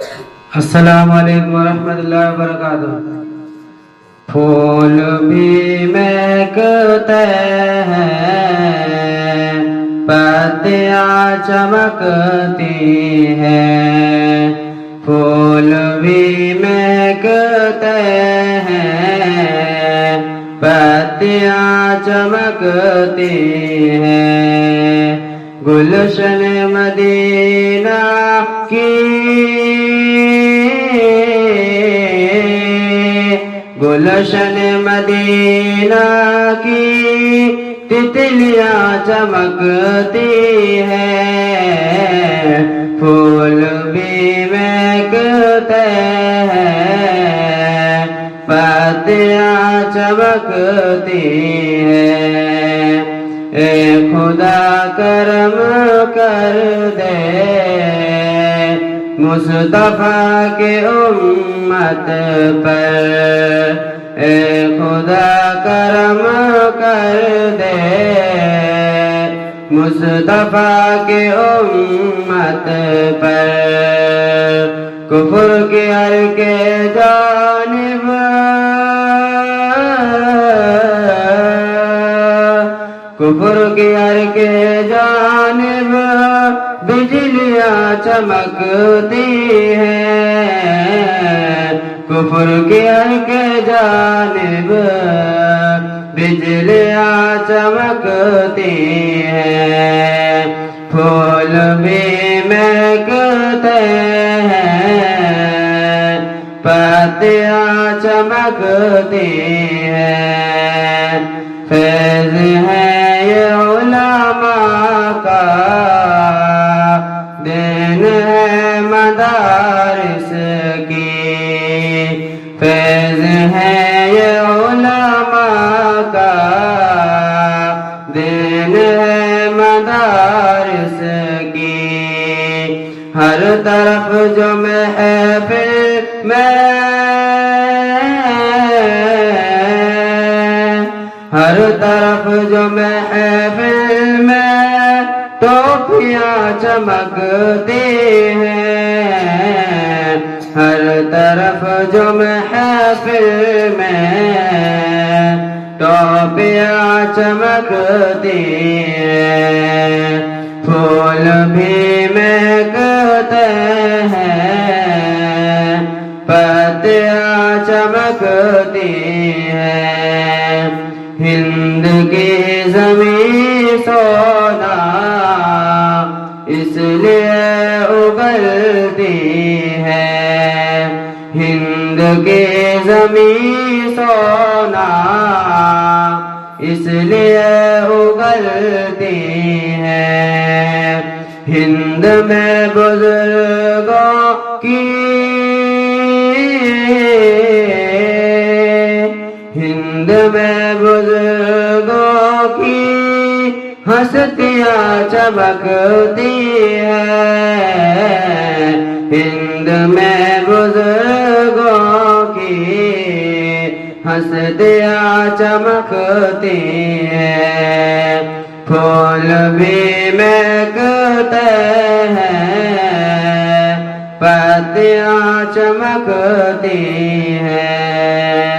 अस्सलामु अलैकुम वरहमतुल्लाहि वबरकातुहू। फूल भी महकते हैं, पत्तियाँ चमकती हैं। फूल भी महकते हैं, पत्तियाँ चमकती हैं। गुलशन मदीना की, गुलशन मदीना की तितलियाँ चमकती हैं। फूल भी महकते हैं, पत्तियाँ चमकती हैं। ए खुदा करम कर दे मुस्तफा के उम्मत पर। ए खुदा करम कर दे मुस्तफा के उम्मत पर। कुफ्र के हर के जानिब, कुफ्र के हर के जानिब बिजलियाँ चमकती हैं। कुफ्र के हर के जानिब बिजलियाँ चमकती हैं। फूल भी महकते हैं, पत्तियाँ चमकती हैं। फैज़ है ये उलमा का, दिन है मदारिस की। फैज़ है ये उलमा का, दिन है मदारिस की। हर तरफ जो महफिल में, हर तरफ जो महफिल में टोपियाँ चमकती हैं। हर तरफ जो महफिल में टोपियाँ चमकती हैं। फूल भी महकते हैं, पत्तियाँ चमकती हैं। हिंद की ज़मीं सोना इसलिए उगलती है। हिंद की ज़मीं सोना इसलिए उगलती है। हिंद में बुजुर्गों की, हिंद में बुजुर्गों की हस्तियाँ चमकती हैं। हिंद में बुजुर्गों की हस्तियाँ चमकती हैं। फूल भी महकते हैं, पत्तियाँ चमकती हैं।